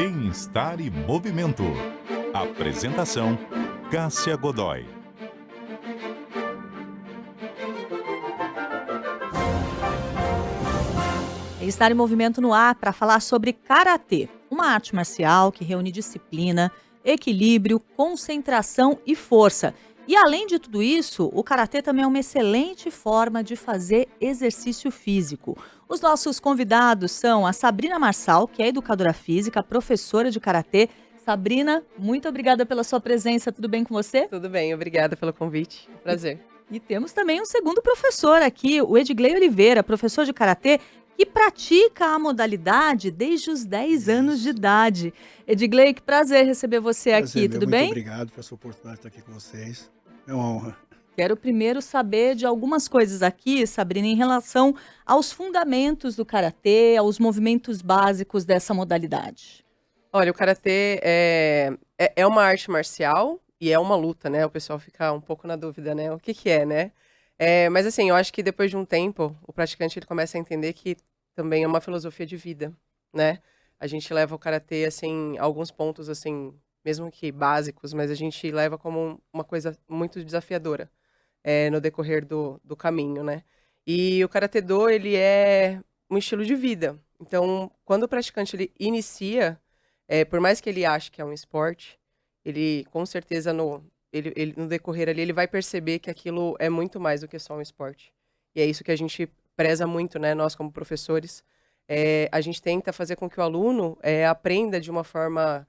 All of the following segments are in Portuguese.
Bem-estar e movimento. Apresentação: Cássia Godoy. Estar em movimento no ar para falar sobre karatê, uma arte marcial que reúne disciplina, equilíbrio, concentração e força. E além de tudo isso, o karatê também é uma excelente forma de fazer exercício físico. Os nossos convidados são a Sabrina Marçal, que é educadora física, professora de karatê. Sabrina, muito obrigada pela sua presença. Tudo bem com você? Tudo bem, obrigada pelo convite. Prazer. E temos também um segundo professor aqui, o Edgley Oliveira, professor de karatê, que pratica a modalidade desde os 10 anos de idade. Edgley, que prazer receber você aqui, tudo bem? Muito obrigado por essa oportunidade de estar aqui com vocês. É uma honra. Quero primeiro saber de algumas coisas aqui, Sabrina, em relação aos fundamentos do karatê, aos movimentos básicos dessa modalidade. Olha, o karatê é uma arte marcial e é uma luta, né? O pessoal fica um pouco na dúvida, né? O que é, né? Mas assim, eu acho que depois de um tempo, o praticante ele começa a entender que também é uma filosofia de vida, né? A gente leva o karatê, assim, a alguns pontos, assim, mesmo que básicos, mas a gente leva como uma coisa muito desafiadora no decorrer do caminho, né? E o Karatê Do, ele é um estilo de vida. Então, quando o praticante ele inicia, por mais que ele ache que é um esporte, ele, com certeza, no decorrer ali, ele vai perceber que aquilo é muito mais do que só um esporte. E é isso que a gente preza muito, né? Nós, como professores, a gente tenta fazer com que o aluno aprenda de uma forma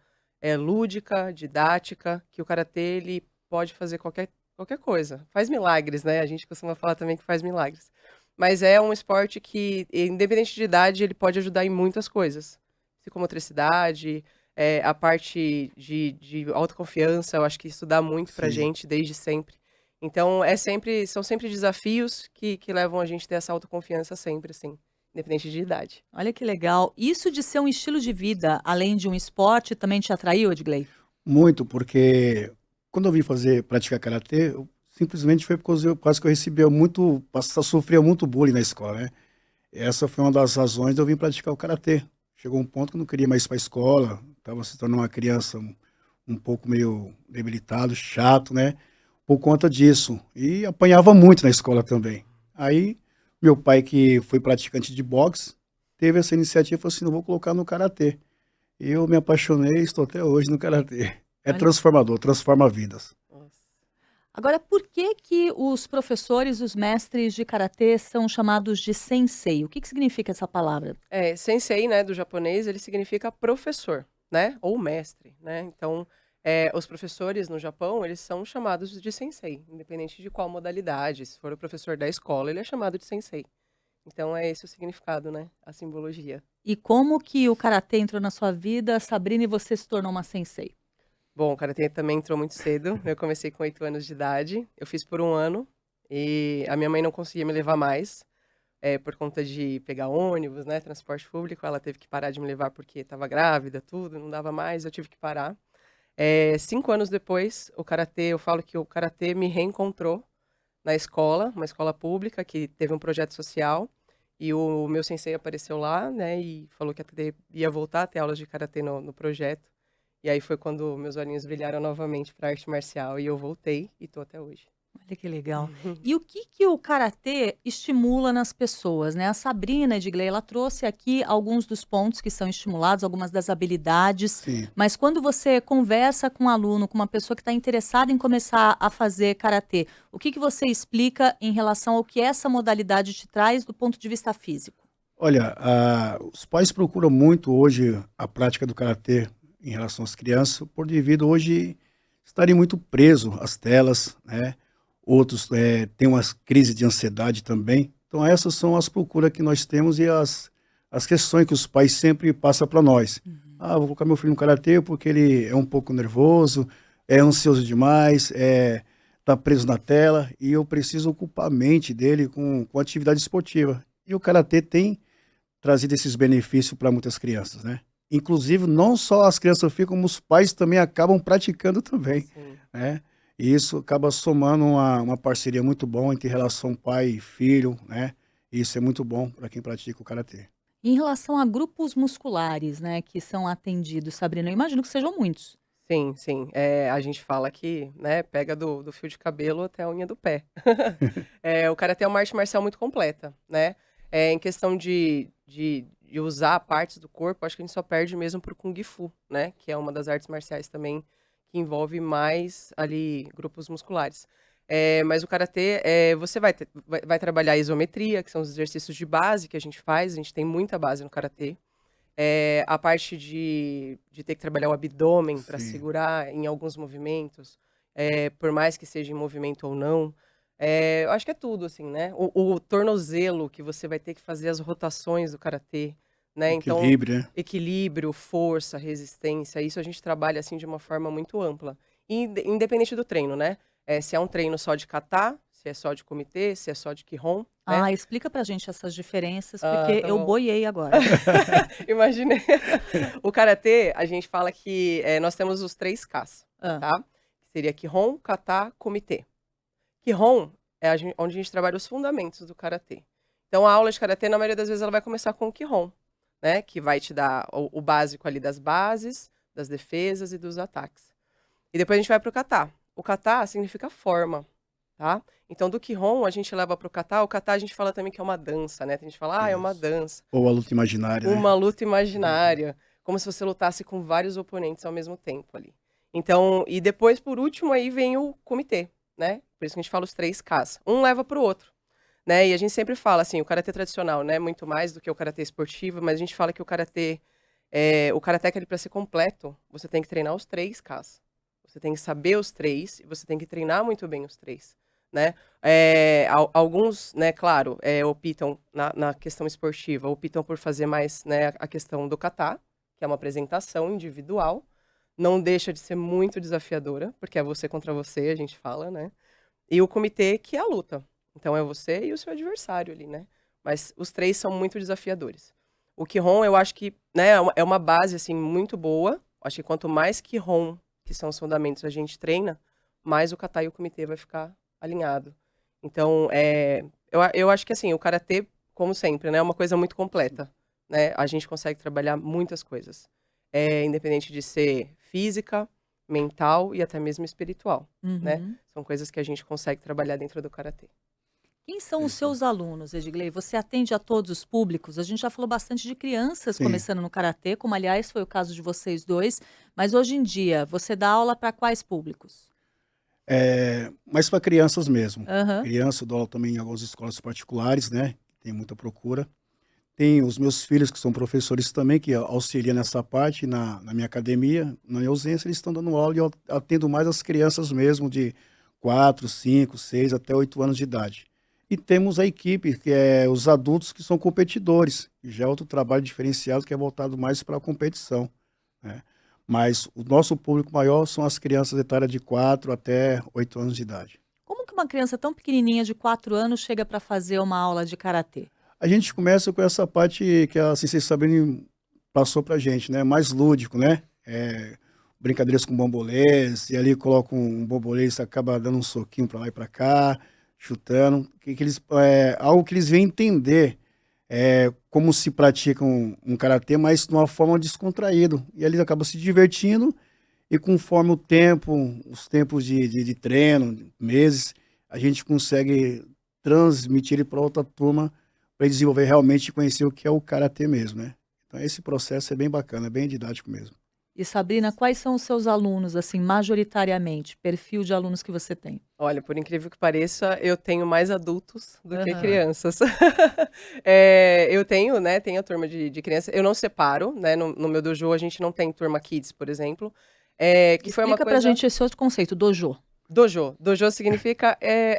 lúdica, didática, que o karatê ele pode fazer qualquer coisa. Faz milagres, né? A gente costuma falar também que faz milagres. Mas é um esporte que, independente de idade, ele pode ajudar em muitas coisas. Psicomotricidade, a parte de autoconfiança, eu acho que isso dá muito pra gente desde sempre. Então, são sempre desafios que levam a gente a ter essa autoconfiança sempre, assim, independente de idade. Olha que legal. Isso de ser um estilo de vida, além de um esporte, também te atraiu, Edgley? Muito, porque quando eu vim praticar karatê, simplesmente foi porque eu quase que eu sofria muito bullying na escola, né? Essa foi uma das razões de eu vir praticar o karatê. Chegou um ponto que eu não queria mais ir para a escola, estava se tornando uma criança um pouco meio debilitado, chato, né? Por conta disso. E apanhava muito na escola também. Aí, meu pai, que foi praticante de boxe, teve essa iniciativa e falou assim: não vou colocar no karatê. E eu me apaixonei e estou até hoje no karatê. É Olha. transformador, transforma vidas. Nossa. Agora, por que os professores, os mestres de karatê são chamados de sensei? O que significa essa palavra? Sensei, né, do japonês, ele significa professor, né, ou mestre, né? Então, os professores no Japão, eles são chamados de sensei, independente de qual modalidade. Se for o professor da escola, ele é chamado de sensei. Então, é esse o significado, né, a simbologia. E como que o karatê entrou na sua vida, Sabrina, e você se tornou uma sensei? Bom, o karatê também entrou muito cedo. Eu comecei com 8 anos de idade. Eu fiz por 1 ano e a minha mãe não conseguia me levar mais, por conta de pegar ônibus, né, transporte público. Ela teve que parar de me levar porque estava grávida, tudo, não dava mais, eu tive que parar. 5 anos depois, eu falo que o karatê me reencontrou na escola, uma escola pública que teve um projeto social. E o meu sensei apareceu lá, né, e falou que ia voltar a ter aulas de karatê no projeto. E aí foi quando meus olhinhos brilharam novamente para arte marcial e eu voltei e tô até hoje. Olha que legal. E o que o karatê estimula nas pessoas, né? A Sabrina Edgley, ela trouxe aqui alguns dos pontos que são estimulados, algumas das habilidades, Sim. mas quando você conversa com um aluno, com uma pessoa que está interessada em começar a fazer karatê, o que você explica em relação ao que essa modalidade te traz do ponto de vista físico? Olha, os pais procuram muito hoje a prática do karatê em relação às crianças, por devido hoje estarem muito presos às telas, né? Outros têm umas crises de ansiedade também. Então essas são as procuras que nós temos e as questões que os pais sempre passam para nós. Ah, vou colocar meu filho no karatê porque ele é um pouco nervoso, é ansioso demais, tá preso na tela e eu preciso ocupar a mente dele com atividade esportiva. E o karatê tem trazido esses benefícios para muitas crianças, né? Inclusive, não só as crianças ficam, como os pais também acabam praticando também, Sim. né? E isso acaba somando uma parceria muito boa entre relação pai e filho, né? E isso é muito bom para quem pratica o karatê. Em relação a grupos musculares, né, que são atendidos, Sabrina, eu imagino que sejam muitos. Sim, sim. A gente fala que, né, pega do fio de cabelo até a unha do pé. O karatê é uma arte marcial muito completa, né? Em questão de usar partes do corpo, acho que a gente só perde mesmo pro Kung Fu, né? Que é uma das artes marciais também que envolve mais ali grupos musculares. Mas o karatê, você vai trabalhar a isometria, que são os exercícios de base que a gente tem muita base no karatê. A parte de ter que trabalhar o abdômen para Sim. segurar em alguns movimentos, por mais que seja em movimento ou não. Eu acho que é tudo, assim, né? O tornozelo, que você vai ter que fazer as rotações do karatê, né? Então, Equilíbrio, né? equilíbrio, força, resistência, isso a gente trabalha, assim, de uma forma muito ampla. Independente do treino, né? Se é um treino só de kata, se é só de comitê, se é só de kihon, né? Ah, explica pra gente essas diferenças, Ah, porque tá eu bom. boiei agora. Imaginei. O karatê, a gente fala que nós temos os 3 Ks, Hã. tá? Que seria Kihon, Kata, Comitê. Kihon é onde a gente trabalha os fundamentos do karatê. Então, a aula de karatê, na maioria das vezes, ela vai começar com o Kihon, né? Que vai te dar o básico ali das bases, das defesas e dos ataques. E depois a gente vai pro Kata. O Kata significa forma, tá? Então, do Kihon, a gente leva pro Kata. O Kata a gente fala também que é uma dança, né? Tem gente que fala, é uma Isso. dança. Ou a luta imaginária, né? Uma luta imaginária, como se você lutasse com vários oponentes ao mesmo tempo ali. Então, e depois, por último, aí vem o comitê, né? Por isso que a gente fala os 3 Ks. Um leva pro outro, né? E a gente sempre fala assim, o karatê tradicional, né? Muito mais do que o karatê esportivo, mas a gente fala que o karatê, ele para ser completo, você tem que treinar os 3 Ks. Você tem que saber os 3 e você tem que treinar muito bem os 3, né? Alguns, né, claro, optam na questão esportiva, optam por fazer mais, né, a questão do kata, que é uma apresentação individual. Não deixa de ser muito desafiadora, porque é você contra você, a gente fala, né? E o comitê, que é a luta. Então é você e o seu adversário ali, né? Mas os 3 são muito desafiadores. O Kihon, eu acho que, né, é uma base, assim, muito boa. Acho que quanto mais Kihon, que são os fundamentos, a gente treina, mais o kata e o comitê vai ficar alinhado. Então, eu acho que, assim, o karatê, como sempre, né, é uma coisa muito completa, né? A gente consegue trabalhar muitas coisas. Independente de ser física, mental e até mesmo espiritual, né? Uhum. São coisas que a gente consegue trabalhar dentro do karatê. Quem são os Isso. seus alunos, Edgley? Você atende a todos os públicos? A gente já falou bastante de crianças Sim. começando no karatê, como aliás foi o caso de vocês dois, mas hoje em dia você dá aula para quais públicos? Mas para crianças mesmo. Aham. Criança, eu dou aula também em algumas escolas particulares, né? Tem muita procura. Tem os meus filhos, que são professores também, que auxiliam nessa parte na minha academia. Na minha ausência, eles estão dando aula e eu atendo mais as crianças mesmo, de 4, 5, 6 até 8 anos de idade. E temos a equipe, que é os adultos que são competidores, que já é outro trabalho diferenciado, que é voltado mais para a competição, né? Mas o nosso público maior são as crianças de etária de 4 até 8 anos de idade. Como que uma criança tão pequenininha de 4 anos chega para fazer uma aula de karatê? A gente começa com essa parte que a Sensei Sabrina passou pra gente, né? Mais lúdico, né? Brincadeiras com bambolês, e ali coloca um bambolê, você acaba dando um soquinho pra lá e pra cá, chutando. Algo que eles vêm entender como se pratica um karatê, mas de uma forma descontraída. E eles acabam se divertindo, e conforme o tempo, os tempos de treino, meses, a gente consegue transmitir ele para outra turma para desenvolver realmente e conhecer o que é o karatê mesmo, né? Então esse processo é bem bacana, é bem didático mesmo. E Sabrina, quais são os seus alunos, assim, majoritariamente, perfil de alunos que você tem? Olha, por incrível que pareça, eu tenho mais adultos do que Aham. crianças. Eu tenho, né, tenho a turma de criança. Eu não separo, né, no meu dojo a gente não tem turma kids, por exemplo. Que foi uma Explica pra coisa... gente esse outro conceito, dojo. Dojo. Dojo significa,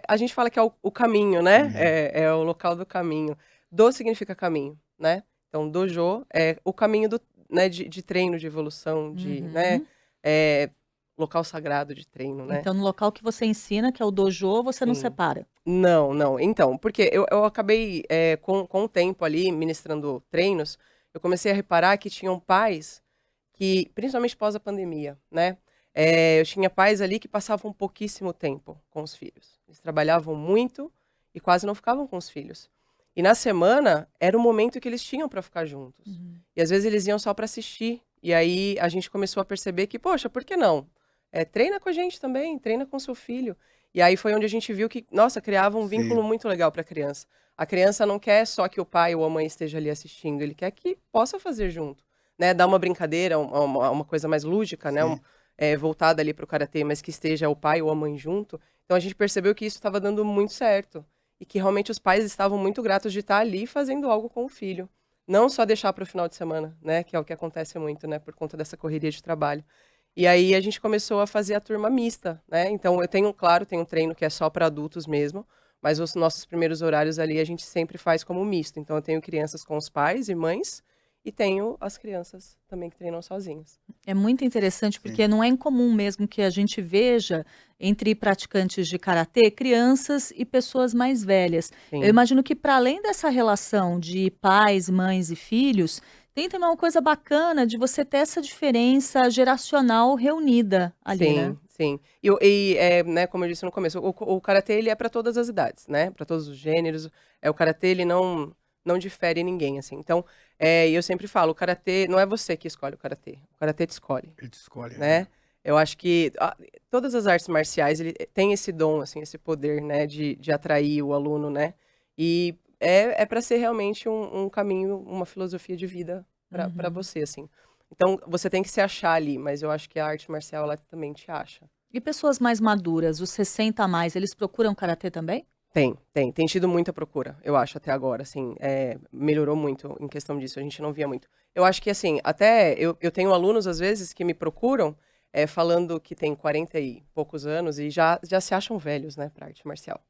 a gente fala que é o caminho, né? Caminho. É o local do caminho. Do significa caminho, né? Então, dojo é o caminho né, de treino, de evolução, né? Uhum. Local sagrado de treino, né? Então, no local que você ensina, que é o dojo, você não Sim. separa. Não, não. Então, porque eu acabei, com o tempo ali, ministrando treinos, eu comecei a reparar que tinham pais que, principalmente pós a pandemia, né? Eu tinha pais ali que passavam pouquíssimo tempo com os filhos. Eles trabalhavam muito e quase não ficavam com os filhos. E na semana, era o momento que eles tinham para ficar juntos. E às vezes eles iam só para assistir. E aí a gente começou a perceber que, poxa, por que não? Treina com a gente também, treina com seu filho. E aí foi onde a gente viu que, nossa, criava um vínculo Sim. muito legal para a criança. A criança não quer só que o pai ou a mãe esteja ali assistindo, ele quer que possa fazer junto, né? Dar uma brincadeira, uma coisa mais lúdica, né? Sim. Voltada ali para o karatê, mas que esteja o pai ou a mãe junto. Então a gente percebeu que isso estava dando muito certo. E que realmente os pais estavam muito gratos de estar ali fazendo algo com o filho. Não só deixar para o final de semana, né? Que é o que acontece muito, né? Por conta dessa correria de trabalho. E aí a gente começou a fazer a turma mista, né? Então eu tenho, claro, tem um treino que é só para adultos mesmo, mas os nossos primeiros horários ali a gente sempre faz como misto. Então eu tenho crianças com os pais e mães e tenho as crianças também que treinam sozinhas. É muito interessante porque não é incomum mesmo que a gente veja entre praticantes de karatê crianças e pessoas mais velhas. Eu Sim. imagino que para além dessa relação de pais, mães e filhos, tem também uma coisa bacana de você ter essa diferença geracional reunida ali, né? Sim. Né, como eu disse no começo, o karatê ele é para todas as idades, né? Para todos os gêneros. O karatê ele não difere ninguém, assim. Então, eu sempre falo, o karatê não é você que escolhe o karatê te escolhe, Ele te escolhe. né? Eu acho que todas as artes marciais ele tem esse dom, assim, esse poder, né, de atrair o aluno, né? E é para ser realmente um caminho, uma filosofia de vida para Uhum. você, assim. Então, você tem que se achar ali, mas eu acho que a arte marcial, ela também te acha. E pessoas mais maduras, os 60 a mais, eles procuram karatê também? Tem tido muita procura, eu acho, até agora, assim, melhorou muito em questão disso, a gente não via muito. Eu acho que, assim, até eu tenho alunos, às vezes, que me procuram, falando que tem 40 e poucos anos e já se acham velhos, né, pra arte marcial.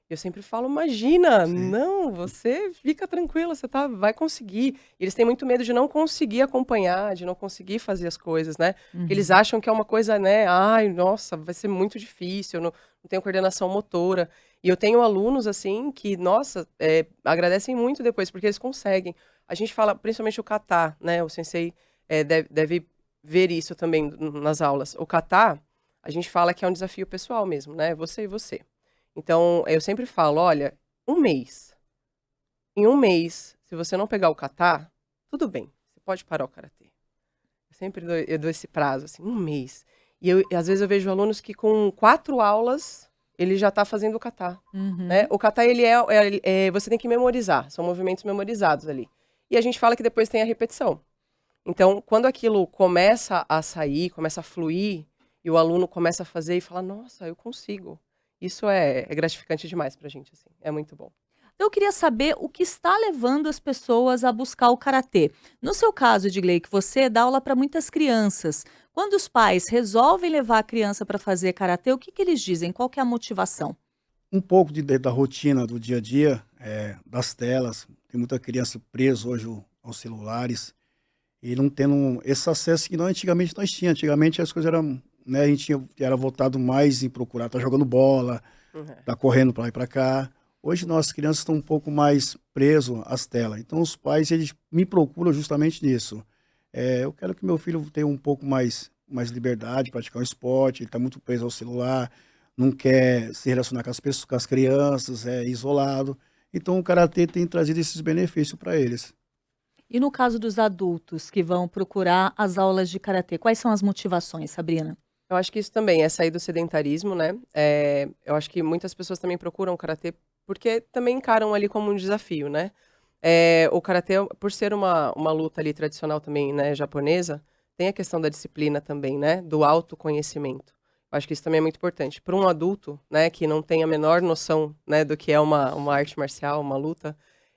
Eu sempre falo, imagina, Sim. não, você fica tranquila, vai conseguir. E eles têm muito medo de não conseguir acompanhar, de não conseguir fazer as coisas, né? Porque eles Uhum. acham que é uma coisa, né, ai, nossa, vai ser muito difícil, eu não tenho coordenação motora. E eu tenho alunos, assim, que, nossa, agradecem muito depois, porque eles conseguem. A gente fala, principalmente o kata, né? O sensei deve ver isso também nas aulas. O kata, a gente fala que é um desafio pessoal mesmo, né? Você e você. Então, eu sempre falo, olha, um mês. Em um mês, se você não pegar o kata, tudo bem, você pode parar o karatê. Eu dou esse prazo, assim, um mês. Às vezes eu vejo alunos que com 4 aulas, ele já está fazendo o kata. Né? Uhum. O kata, você tem que memorizar, são movimentos memorizados ali. E a gente fala que depois tem a repetição. Então, quando aquilo começa a sair, começa a fluir, e o aluno começa a fazer e fala, nossa, eu consigo. Isso é gratificante demais pra gente, assim, é muito bom. Eu queria saber o que está levando as pessoas a buscar o karatê. No seu caso, Edgley, que você dá aula para muitas crianças, quando os pais resolvem levar a criança para fazer karatê, o que que eles dizem? Qual que é a motivação? Um pouco da rotina do dia a dia, das telas. Tem muita criança presa hoje aos celulares e não tendo esse acesso que antigamente nós tínhamos. Antigamente as coisas eram, né, a gente era voltado mais em procurar estar jogando bola, Uhum. tá correndo para lá e para cá. Hoje nossas crianças estão um pouco mais presos às telas. Então os pais eles me procuram justamente nisso. Eu quero que meu filho tenha um pouco mais liberdade de praticar um esporte. Ele está muito preso ao celular, não quer se relacionar com as pessoas, com as crianças, é isolado. Então o karatê tem trazido esses benefícios para eles. E no caso dos adultos que vão procurar as aulas de karatê, quais são as motivações, Sabrina? Eu acho que isso também é sair do sedentarismo, né? Eu acho que muitas pessoas também procuram o karatê porque também encaram ali como um desafio, né? O karatê, por ser uma luta ali tradicional também, né, japonesa, tem a questão da disciplina também, né? Do autoconhecimento. Eu acho que isso também é muito importante. Para um adulto, né, que não tem a menor noção, né, do que é uma arte marcial, uma luta,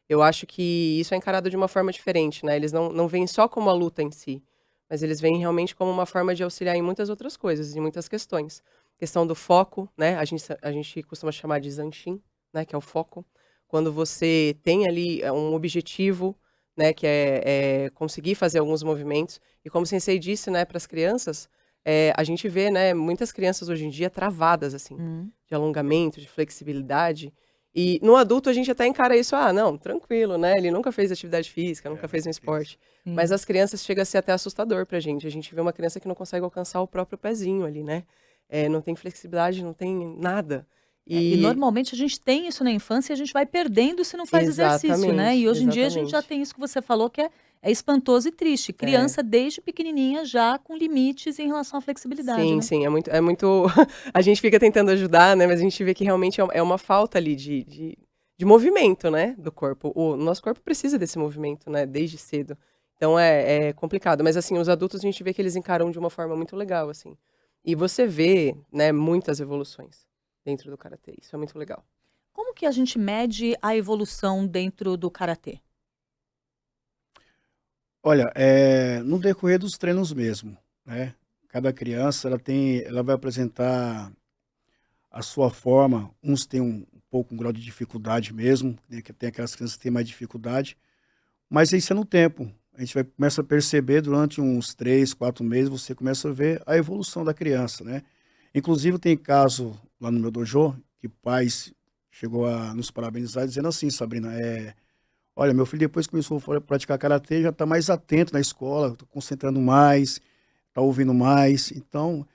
eu acho que isso é encarado de uma forma diferente, né? Eles não veem só como a luta em si, mas eles veem realmente como uma forma de auxiliar em muitas outras coisas, em muitas questões. Questão do foco, né? A gente costuma chamar de zanshin, né? Que é o foco. Quando você tem ali um objetivo, né? Que é conseguir fazer alguns movimentos. E como o sensei disse, né? Para as crianças, a gente vê, né? Muitas crianças hoje em dia travadas, assim, de alongamento, de flexibilidade. E no adulto a gente até encara isso, não, tranquilo, né? Ele nunca fez atividade física, nunca fez um esporte. Mas Sim. as crianças chega a ser até assustador pra gente. A gente vê uma criança que não consegue alcançar o próprio pezinho ali, né? Não tem flexibilidade, não tem nada. E normalmente a gente tem isso na infância e a gente vai perdendo se não faz exercício, né? E hoje em dia a gente já exatamente. tem isso que você falou que é espantoso e triste. É. Criança desde pequenininha já com limites em relação à flexibilidade, Sim, né? sim, é muito a gente fica tentando ajudar, né, mas a gente vê que realmente é uma falta ali de movimento, né, do corpo. O nosso corpo precisa desse movimento, né, desde cedo. Então é complicado, mas assim, os adultos a gente vê que eles encaram de uma forma muito legal, assim. E você vê, né, muitas evoluções dentro do karatê, isso é muito legal. Como que a gente mede a evolução dentro do karatê? Olha, no decorrer dos treinos mesmo, né? Cada criança ela vai apresentar a sua forma. Uns têm um pouco um grau de dificuldade mesmo, né? Que tem aquelas crianças que têm mais dificuldade, mas isso é no tempo. A gente começa a perceber durante uns 3, 4 meses, você começa a ver a evolução da criança, né? Inclusive tem caso lá no meu dojo que pais chegou a nos parabenizar dizendo assim, Sabrina, olha, meu filho depois que começou a praticar karatê já está mais atento na escola, está concentrando mais, está ouvindo mais. Então,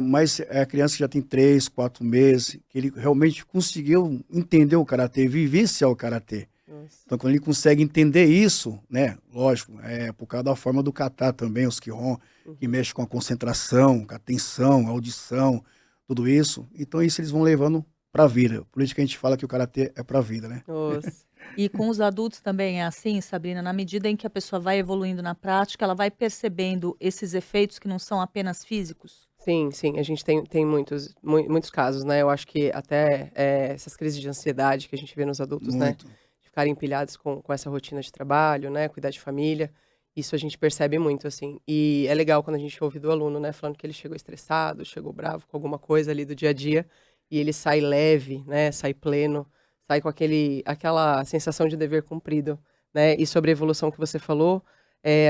mas é a criança que já tem 3, 4 meses, que ele realmente conseguiu entender o karatê, vivenciar o karatê. Nossa. Então, quando ele consegue entender isso, né? Lógico, por causa da forma do kata também, os kihon, que mexe com a concentração, com a atenção, a audição, tudo isso. Então, isso eles vão levando para a vida. Por isso que a gente fala que o karatê é para a vida, né? Nossa. E com os adultos também é assim, Sabrina? Na medida em que a pessoa vai evoluindo na prática, ela vai percebendo esses efeitos que não são apenas físicos? Sim, sim, a gente tem muitos casos, né, eu acho que até, essas crises de ansiedade que a gente vê nos adultos, né, Muito. de ficarem empilhados com essa rotina de trabalho, né, cuidar de família, isso a gente percebe muito, assim. E é legal quando a gente ouve do aluno, né, falando que ele chegou estressado, chegou bravo com alguma coisa ali do dia a dia, e ele sai leve, né, sai pleno, sai com aquela sensação de dever cumprido, né. E sobre a evolução que você falou,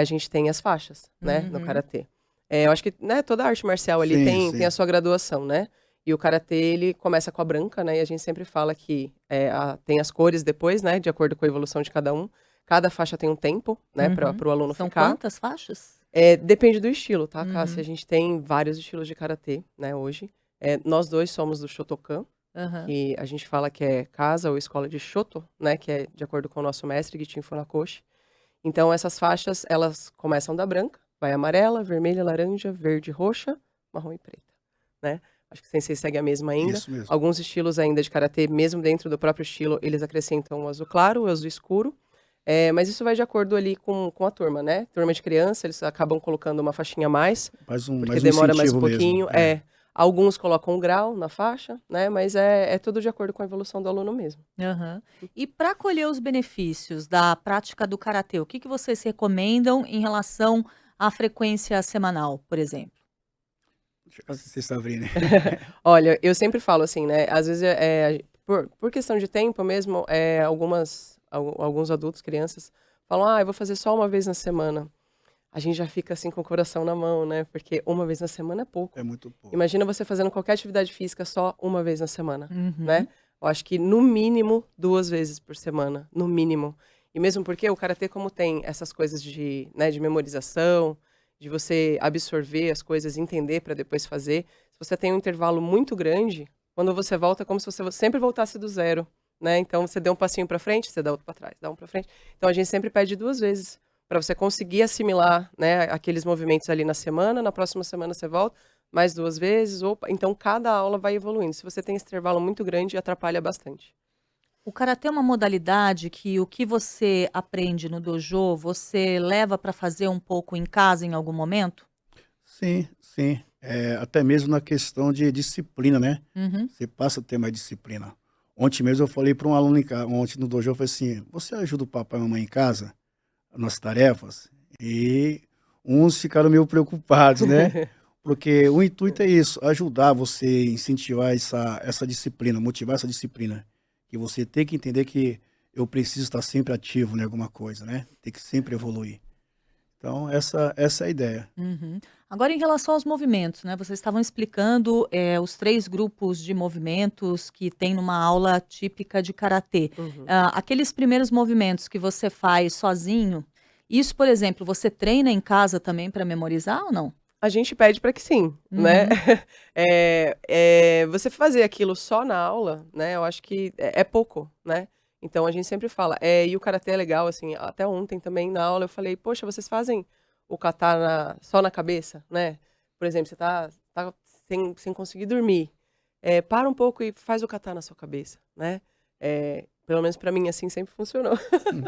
a gente tem as faixas, né, no Uhum. karatê. Eu acho que, né, toda arte marcial ali Sim, tem a sim. sua graduação, né. E o karatê ele começa com a branca, né, e a gente sempre fala que, tem as cores depois, né, de acordo com a evolução de cada um. Cada faixa tem um tempo, né, para Uhum. o aluno São ficar. quantas faixas? Depende do estilo, tá, Cássia? A Uhum. gente tem vários estilos de karatê, né, hoje. Nós 2 somos do Shotokan, Aham. que a gente fala que é casa ou escola de Shoto, né, que é de acordo com o nosso mestre Gichin Funakoshi. Então essas faixas, elas começam da branca, vai amarela, vermelha, laranja, verde, roxa, marrom e preta, né. Acho que o sensei segue a mesma ainda. Isso mesmo. Alguns estilos ainda de karatê, mesmo dentro do próprio estilo, eles acrescentam o azul claro, o azul escuro, mas isso vai de acordo ali com a turma, né. Turma de criança, eles acabam colocando uma faixinha a mais, porque Mais um demora mais um incentivo mesmo. pouquinho. Alguns colocam um grau na faixa, né, mas é tudo de acordo com a evolução do aluno mesmo. Aham. E para colher os benefícios da prática do karatê, o que que vocês recomendam em relação à frequência semanal, por exemplo? Deixa eu ver se Sabrina. Olha, eu sempre falo assim, né, às vezes, por questão de tempo mesmo, alguns adultos, crianças, falam: "Ah, eu vou fazer só uma vez na semana". A gente já fica, assim, com o coração na mão, né, porque uma vez na semana é pouco. É muito pouco. Imagina você fazendo qualquer atividade física só uma vez na semana, Uhum. né. Eu acho que no mínimo 2 vezes por semana, no mínimo. E mesmo porque o karatê como tem essas coisas de, né, de memorização, de você absorver as coisas, entender para depois fazer, se você tem um intervalo muito grande, quando você volta é como se você sempre voltasse do zero, né. Então você deu um passinho para frente, você dá outro para trás, dá um para frente. Então a gente sempre pede 2 vezes, para você conseguir assimilar, né, aqueles movimentos ali na semana, na próxima semana você volta, mais 2 vezes, então cada aula vai evoluindo. Se você tem esse intervalo muito grande, atrapalha bastante. O karatê é uma modalidade que o que você aprende no dojo, você leva para fazer um pouco em casa em algum momento? Sim, sim. Até mesmo na questão de disciplina, né? Uhum. Você passa a ter mais disciplina. Ontem mesmo eu falei para um aluno ontem no dojo, eu falei assim, você ajuda o papai e a mamãe em casa, nas tarefas? E uns ficaram meio preocupados, né? Porque o intuito é isso, ajudar você, incentivar essa disciplina, motivar essa disciplina. Que você tem que entender que eu preciso estar sempre ativo em alguma coisa, né? Tem que sempre evoluir. Então, essa é a ideia. Uhum. Agora, em relação aos movimentos, né? Vocês estavam explicando os 3 grupos de movimentos que tem numa aula típica de karatê. Uhum. Aqueles primeiros movimentos que você faz sozinho, isso, por exemplo, você treina em casa também para memorizar ou não? A gente pede para que sim, né? Uhum. Você fazer aquilo só na aula, né? Eu acho que é pouco, né? Então a gente sempre fala. E o karatê é legal, assim. Até ontem também na aula eu falei, poxa, vocês fazem o kata só na cabeça, né? Por exemplo, você tá sem conseguir dormir. Para um pouco e faz o kata na sua cabeça, né? Pelo menos para mim, assim, sempre funcionou. Hum.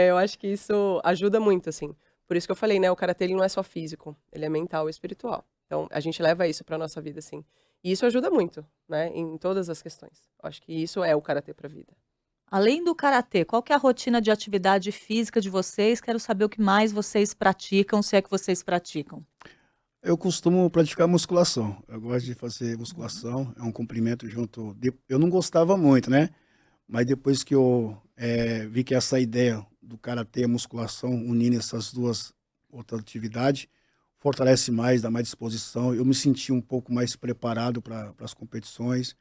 Eu acho que isso ajuda muito, assim. Por isso que eu falei, né? O karatê ele não é só físico, ele é mental e espiritual. Então, a gente leva isso pra nossa vida, assim. E isso ajuda muito, né? Em todas as questões. Eu acho que isso é o karatê pra vida. Além do karatê, qual que é a rotina de atividade física de vocês? Quero saber o que mais vocês praticam, se é que vocês praticam. Eu costumo praticar musculação. Eu gosto de fazer Uhum. musculação. É um complemento junto. Eu não gostava muito, né? Mas depois que eu vi que essa ideia do karatê e a musculação, unindo essas duas outras atividades, fortalece mais, dá mais disposição. Eu me senti um pouco mais preparado para as competições,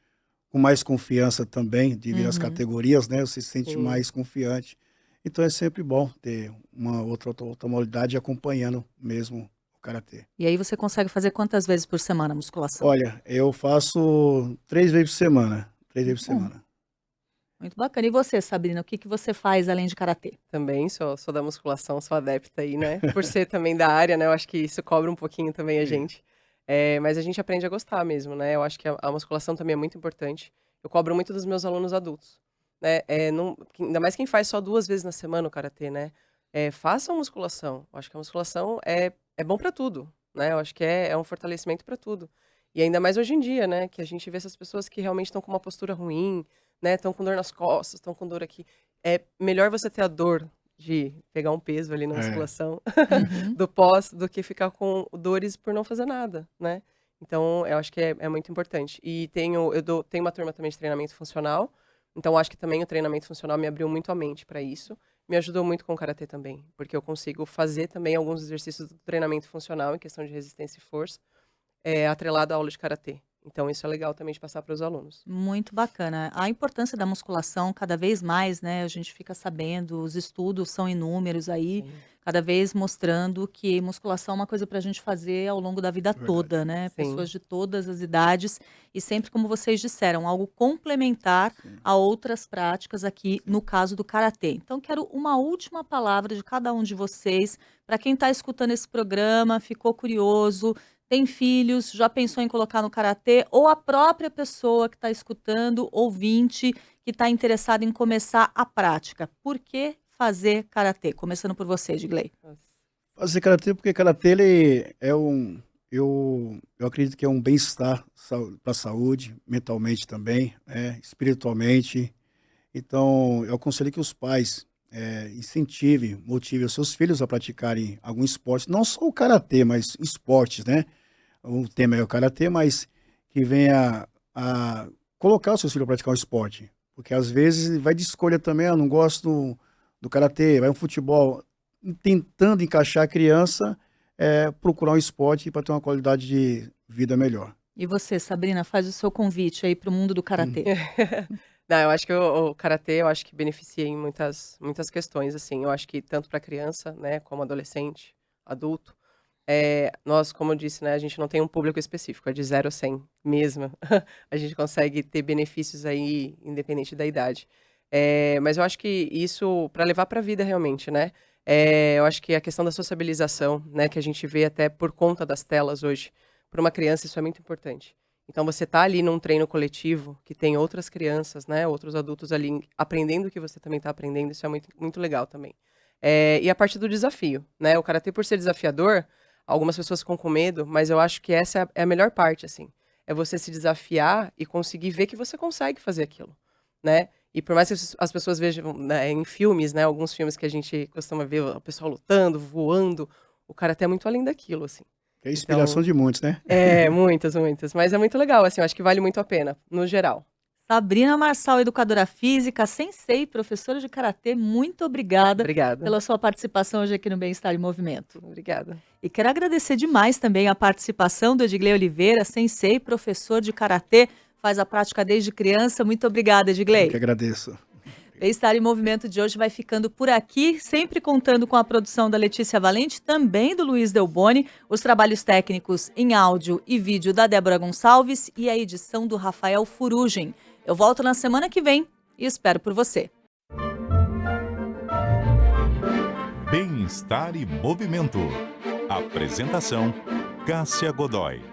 com mais confiança também, devido às Uhum. categorias, né? Você se sente Sim. mais confiante. Então é sempre bom ter uma outra modalidade acompanhando mesmo o karatê. E aí você consegue fazer quantas vezes por semana a musculação? Olha, eu faço 3 vezes por semana. 3 vezes Muito por bom, semana. muito bacana. E você, Sabrina, o que que você faz além de karatê? Também sou da musculação, sou adepta aí, né? Por ser também da área, né? Eu acho que isso cobra um pouquinho também a É, gente. Mas a gente aprende a gostar mesmo, né? Eu acho que a musculação também é muito importante. Eu cobro muito dos meus alunos adultos, né? Ainda mais quem faz só 2 vezes na semana o karatê, né? Façam musculação. Eu acho que a musculação é bom pra tudo, né? Eu acho que é um fortalecimento pra tudo. E ainda mais hoje em dia, né? Que a gente vê essas pessoas que realmente estão com uma postura ruim, né? Estão com dor nas costas, estão com dor aqui. É melhor você ter a dor de pegar um peso ali na é. musculação Uhum. do pós, do que ficar com dores por não fazer nada, né. Então eu acho que é muito importante. E tenho uma turma também de treinamento funcional, então acho que também o treinamento funcional me abriu muito a mente para isso. Me ajudou muito com o karatê também, porque eu consigo fazer também alguns exercícios do treinamento funcional em questão de resistência e força, atrelado à aula de karatê. Então isso é legal também de passar para os alunos. Muito bacana. A importância da musculação, cada vez mais, né, a gente fica sabendo, os estudos são inúmeros aí, Sim, cada vez mostrando que musculação é uma coisa para a gente fazer ao longo da vida Verdade. toda, né? sim. Pessoas de todas as idades e sempre, como vocês disseram, algo complementar Sim, a outras práticas aqui sim. no caso do karatê. Então, quero uma última palavra de cada um de vocês para quem está escutando esse programa, ficou curioso, tem filhos, já pensou em colocar no karatê, ou a própria pessoa que está escutando, ouvinte, que está interessada em começar a prática. Por que fazer karatê? Começando por você, Edgley. Nossa. Fazer karatê, porque karatê ele é eu acredito que é um bem-estar para a saúde, mentalmente também, né, espiritualmente. Então, eu aconselho que os pais incentivem, motivem os seus filhos a praticarem algum esporte, não só o karatê, mas esportes, né? O tema é o karatê, mas que venha a colocar os seus filhos a praticar um esporte. Porque às vezes vai de escolha também, não gosto do karatê, vai um futebol, tentando encaixar a criança, procurar um esporte para ter uma qualidade de vida melhor. E você, Sabrina, faz o seu convite aí para o mundo do Hum. karatê. Não, eu acho que o karatê, eu acho que beneficia em muitas questões, assim. Eu acho que tanto para criança, né, como adolescente, adulto. Nós, como eu disse, né, a gente não tem um público específico, é de 0 a 100 mesmo. A gente consegue ter benefícios aí, independente da idade. Mas eu acho que isso para levar para a vida realmente, né. Eu acho que a questão da sociabilização, né, que a gente vê até por conta das telas hoje, para uma criança isso é muito importante. Então você tá ali num treino coletivo, que tem outras crianças, né, outros adultos ali aprendendo o que você também tá aprendendo, isso é muito muito legal também. E a parte do desafio, né, o karatê por ser desafiador, algumas pessoas ficam com medo, mas eu acho que essa é a melhor parte, assim. É você se desafiar e conseguir ver que você consegue fazer aquilo, né. E por mais que as pessoas vejam, né, em filmes, né, alguns filmes que a gente costuma ver o pessoal lutando, voando, o karatê é muito além daquilo, assim. Que é a inspiração Então de muitos, né? muitas, muitas. Mas é muito legal, assim, eu acho que vale muito a pena, no geral. Sabrina Marçal, educadora física, sensei, professora de karatê, muito obrigada Obrigada. pela sua participação hoje aqui no Bem-Estar em Movimento. Obrigada. E quero agradecer demais também a participação do Edgley Oliveira, sensei, professor de karatê, faz a prática desde criança. Muito obrigada, Eu que Edgley. agradeço. Bem-Estar em Movimento de hoje vai ficando por aqui, sempre contando com a produção da Letícia Valente, também do Luiz Delboni, os trabalhos técnicos em áudio e vídeo da Débora Gonçalves e a edição do Rafael Furugem. Eu volto na semana que vem e espero por você. Bem-Estar e Movimento. Apresentação: Cássia Godoy.